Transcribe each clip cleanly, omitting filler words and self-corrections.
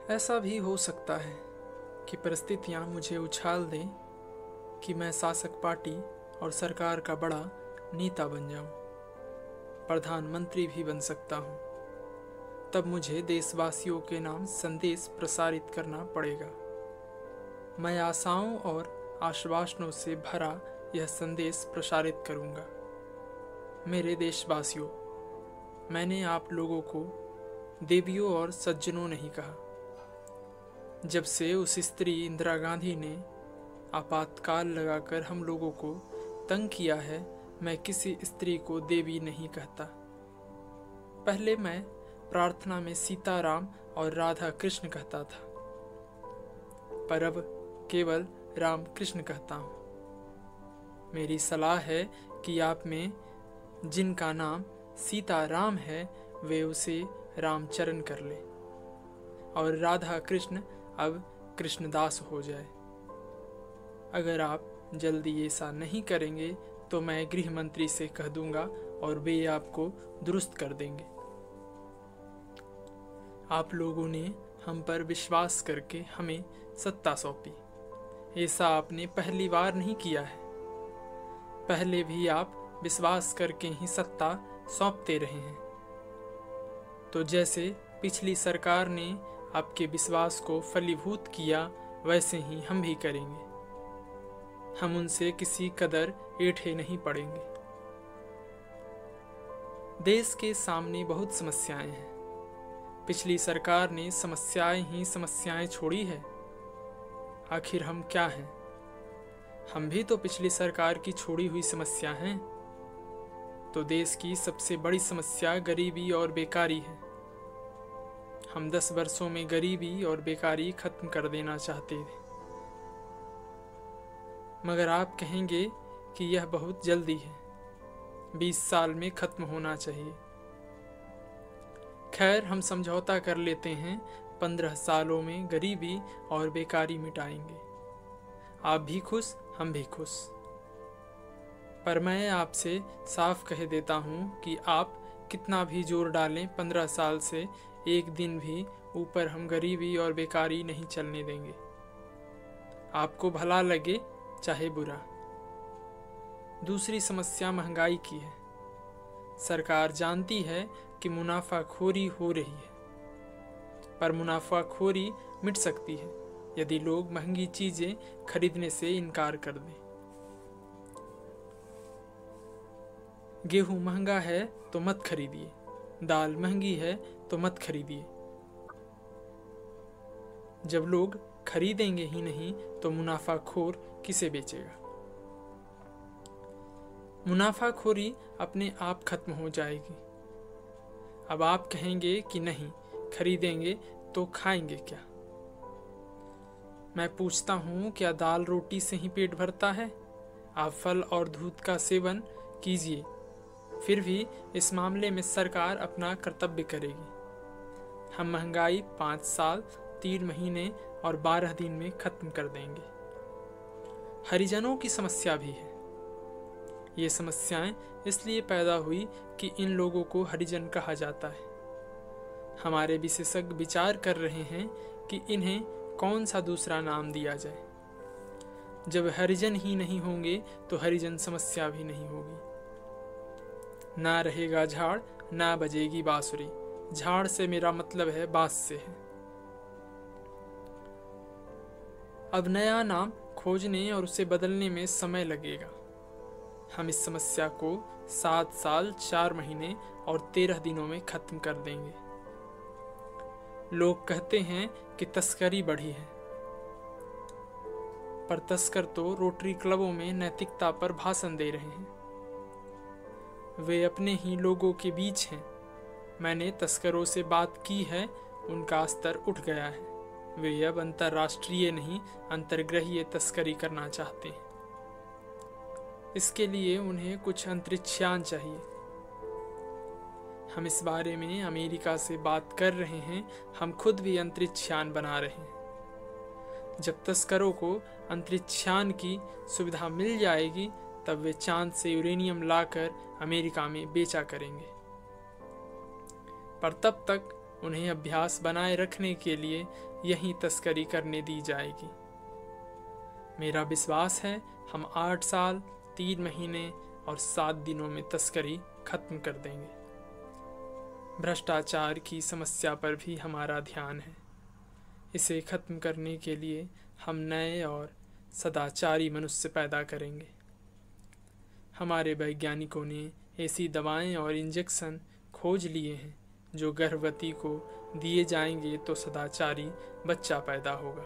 ऐसा भी हो सकता है कि परिस्थितियां मुझे उछाल दें कि मैं शासक पार्टी और सरकार का बड़ा नेता बन जाऊं, प्रधानमंत्री भी बन सकता हूं। तब मुझे देशवासियों के नाम संदेश प्रसारित करना पड़ेगा। मैं आशाओं और आश्वासनों से भरा यह संदेश प्रसारित करूंगा। मेरे देशवासियों, मैंने आप लोगों को देवियों और सज्जनों नहीं कहा। जब से उस स्त्री इंदिरा गांधी ने आपातकाल लगाकर हम लोगों को तंग किया है, मैं किसी स्त्री को देवी नहीं कहता। पहले मैं प्रार्थना में सीताराम और राधा कृष्ण कहता था, पर अब केवल राम कृष्ण कहता हूँ। मेरी सलाह है कि आप में जिनका नाम सीताराम है वे उसे रामचरण कर ले और राधा कृष्ण अब कृष्णदास हो जाए। अगर आप जल्दी ऐसा नहीं करेंगे तो मैं गृह मंत्री से कह दूंगा और वे आपको दुरुस्त कर देंगे। आप लोगों ने हम पर विश्वास करके हमें सत्ता सौंपी। ऐसा आपने पहली बार नहीं किया है। पहले भी आप विश्वास करके ही सत्ता सौंपते रहे हैं। तो जैसे पिछली सरकार ने आपके विश्वास को फलीभूत किया, वैसे ही हम भी करेंगे। हम उनसे किसी कदर ऐंठे नहीं पड़ेंगे। देश के सामने बहुत समस्याएं हैं। पिछली सरकार ने समस्याएं ही समस्याएं छोड़ी है। आखिर हम क्या हैं? हम भी तो पिछली सरकार की छोड़ी हुई समस्या हैं। तो देश की सबसे बड़ी समस्या गरीबी और बेकारी है। हम 10 वर्षों में गरीबी और बेकारी खत्म कर देना चाहते थे, मगर आप कहेंगे कि यह बहुत जल्दी है, 20 साल में खत्म होना चाहिए। खैर, हम समझौता कर लेते हैं, 15 सालों में गरीबी और बेकारी मिटाएंगे। आप भी खुश, हम भी खुश। पर मैं आपसे साफ कह देता हूं कि आप कितना भी जोर डालें, 15 साल से एक दिन भी ऊपर हम गरीबी और बेकारी नहीं चलने देंगे। आपको भला लगे चाहे बुरा। दूसरी समस्या महंगाई की है। सरकार जानती है कि मुनाफाखोरी हो रही है, पर मुनाफाखोरी मिट सकती है यदि लोग महंगी चीजें खरीदने से इनकार कर दें। गेहूं महंगा है तो मत खरीदिए, दाल महंगी है तो मत खरीदिए। जब लोग खरीदेंगे ही नहीं तो मुनाफाखोर किसे बेचेगा? मुनाफाखोरी अपने आप खत्म हो जाएगी। अब आप कहेंगे कि नहीं खरीदेंगे तो खाएंगे क्या? मैं पूछता हूं, क्या दाल रोटी से ही पेट भरता है? आप फल और दूध का सेवन कीजिए। फिर भी इस मामले में सरकार अपना कर्तव्य करेगी। हम महंगाई 5 साल, 3 महीने और 12 दिन में खत्म कर देंगे। हरिजनों की समस्या भी है। ये समस्याएं इसलिए पैदा हुई कि इन लोगों को हरिजन कहा जाता है। हमारे विशेषज्ञ विचार कर रहे हैं कि इन्हें कौन सा दूसरा नाम दिया जाए। जब हरिजन ही नहीं होंगे तो हरिजन समस्या भी नहीं होगी। ना रहेगा झाड़, ना बजेगी बांसुरी। झाड़ से मेरा मतलब है बांस से है। अब नया नाम खोजने और उसे बदलने में समय लगेगा। हम इस समस्या को 7 साल, 4 महीने और 13 दिनों में खत्म कर देंगे। लोग कहते हैं कि तस्करी बढ़ी है, पर तस्कर तो रोटरी क्लबों में नैतिकता पर भाषण दे रहे हैं। वे अपने ही लोगों के बीच हैं। मैंने तस्करों से बात की है, उनका स्तर उठ गया है। वे अब अंतर्राष्ट्रीय नहीं, अंतर्ग्रहीय तस्करी करना चाहते हैं। इसके लिए उन्हें कुछ अंतरिक्षयान चाहिए। हम इस बारे में अमेरिका से बात कर रहे हैं। हम खुद भी अंतरिक्षयान बना रहे हैं। जब तस्करों को अंतरिक्षयान की सुविधा मिल जाएगी, तब वे चांद से यूरेनियम लाकर अमेरिका में बेचा करेंगे। पर तब तक उन्हें अभ्यास बनाए रखने के लिए यहीं तस्करी करने दी जाएगी। मेरा विश्वास है हम 8 साल 3 महीने और 7 दिनों में तस्करी खत्म कर देंगे। भ्रष्टाचार की समस्या पर भी हमारा ध्यान है। इसे खत्म करने के लिए हम नए और सदाचारी मनुष्य पैदा करेंगे। हमारे वैज्ञानिकों ने ऐसी दवाएं और इंजेक्शन खोज लिए हैं जो गर्भवती को दिए जाएंगे तो सदाचारी बच्चा पैदा होगा।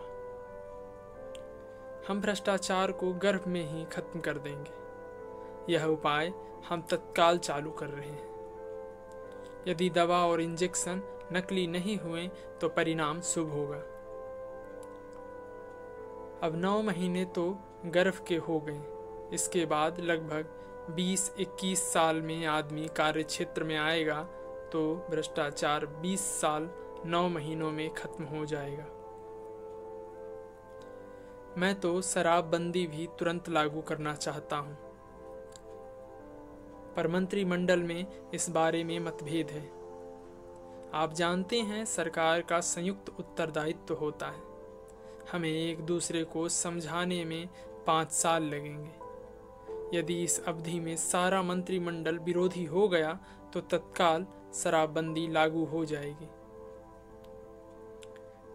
हम भ्रष्टाचार को गर्भ में ही खत्म कर देंगे। यह उपाय हम तत्काल चालू कर रहे हैं। यदि दवा और इंजेक्शन नकली नहीं हुए तो परिणाम शुभ होगा। अब 9 महीने तो गर्भ के हो गए। इसके बाद लगभग 20-21 साल में आदमी कार्य क्षेत्र में आएगा तो भ्रष्टाचार 20 साल 9 महीनों में खत्म हो जाएगा। मैं तो शराबबंदी भी तुरंत लागू करना चाहता हूं, पर मंत्रिमंडल में इस बारे में मतभेद है। आप जानते हैं सरकार का संयुक्त उत्तरदायित्व होता है। हमें एक दूसरे को समझाने में 5 साल लगेंगे। यदि इस अवधि में सारा मंत्रिमंडल विरोधी हो गया तो तत्काल शराबबंदी लागू हो जाएगी।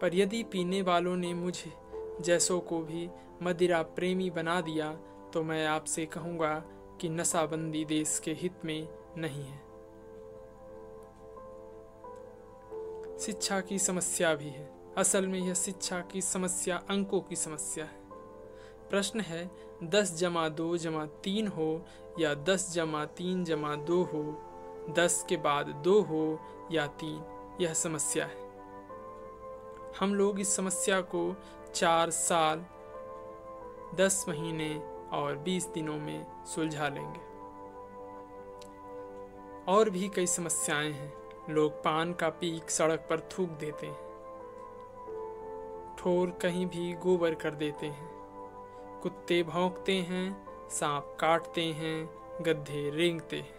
पर यदि पीने वालों ने मुझे जैसों को भी मदिरा प्रेमी बना दिया तो मैं आपसे कहूंगा कि नशाबंदी देश के हित में नहीं है। शिक्षा की समस्या भी है। असल में यह शिक्षा की समस्या अंकों की समस्या है। प्रश्न है 10+2+3 हो या 10+3+2 हो, 10 के बाद 2 हो या 3, यह समस्या है। हम लोग इस समस्या को 4 साल 10 महीने और 20 दिनों में सुलझा लेंगे। और भी कई समस्याएं हैं। लोग पान का पीक सड़क पर थूक देते हैं, ठोर कहीं भी गोबर कर देते हैं, कुत्ते भौंकते हैं, सांप काटते हैं, गधे रेंगते हैं,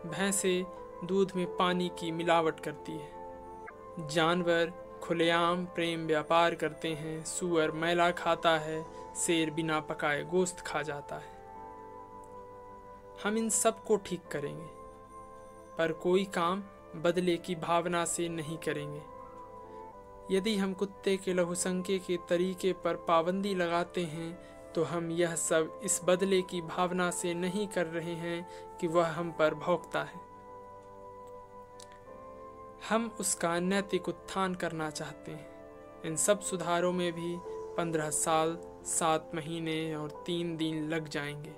भैंसें दूध में पानी की मिलावट करती है, जानवर खुलेआम प्रेम व्यापार करते हैं, सूअर मैला खाता है, शेर बिना पकाए गोश्त खा जाता है। हम इन सब को ठीक करेंगे, पर कोई काम बदले की भावना से नहीं करेंगे। यदि हम कुत्ते के लघुशंके के तरीके पर पाबंदी लगाते हैं तो हम यह सब इस बदले की भावना से नहीं कर रहे हैं कि वह हम पर भौंकता है। हम उसका नैतिक उत्थान करना चाहते हैं। इन सब सुधारों में भी 15 साल 7 महीने और 3 दिन लग जाएंगे।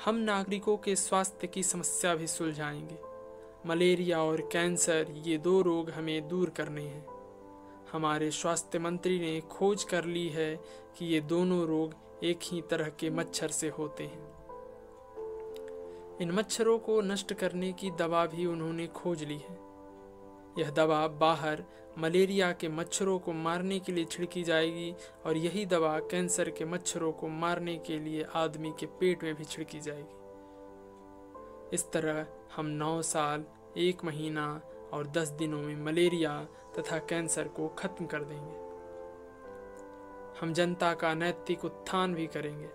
हम नागरिकों के स्वास्थ्य की समस्या भी सुलझाएंगे। मलेरिया और कैंसर, ये 2 रोग हमें दूर करने हैं। हमारे स्वास्थ्य मंत्री ने खोज कर ली है कि ये दोनों रोग एक ही तरह के मच्छर से होते हैं। इन मच्छरों को नष्ट करने की दवा भी उन्होंने खोज ली है। यह दवा बाहर मलेरिया के मच्छरों को मारने के लिए छिड़की जाएगी और यही दवा कैंसर के मच्छरों को मारने के लिए आदमी के पेट में भी छिड़की जाएगी। इस तरह हम 9 साल 1 महीना और 10 दिनों में मलेरिया तथा कैंसर को खत्म कर देंगे। हम जनता का नैतिक उत्थान भी करेंगे।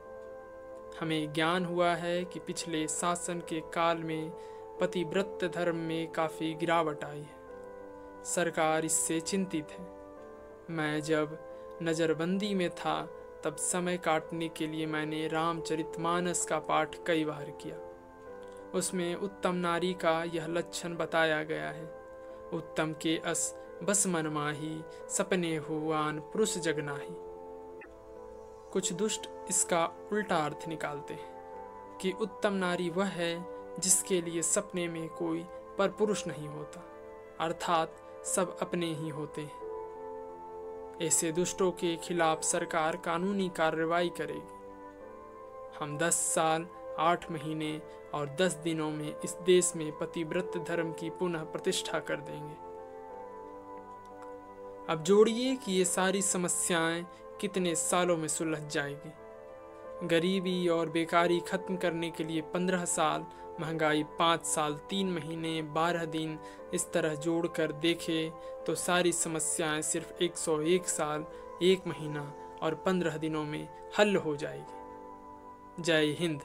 हमें ज्ञान हुआ है कि पिछले शासन के काल में पतिव्रत धर्म में काफ़ी गिरावट आई है। सरकार इससे चिंतित है। मैं जब नज़रबंदी में था तब समय काटने के लिए मैंने रामचरितमानस का पाठ कई बार किया। उसमें उत्तम नारी का यह लक्षण बताया गया है। उत्तम के अस बस मन माही, सपने हुआन पुरुष जगनाही। कुछ दुष्ट इसका उल्टा अर्थ निकालते हैं कि उत्तम नारी वह है जिसके लिए सपने में कोई परपुरुष नहीं होता, अर्थात सब अपने ही होते हैं। ऐसे दुष्टों के खिलाफ सरकार कानूनी कार्रवाई करेगी। हम 10 साल 8 महीने और 10 दिनों में इस देश में पतिव्रत धर्म की पुनः प्रतिष्ठा कर देंगे। अब जोड़िए कि ये सारी समस्याएं कितने सालों में सुलझ जाएगी। गरीबी और बेकारी खत्म करने के लिए 15 साल महंगाई 5 साल 3 महीने 12 दिन इस तरह जोड़कर देखे तो सारी समस्याएं सिर्फ 101 साल 1 महीना और 15 दिनों में हल हो जाएगी। जय हिंद।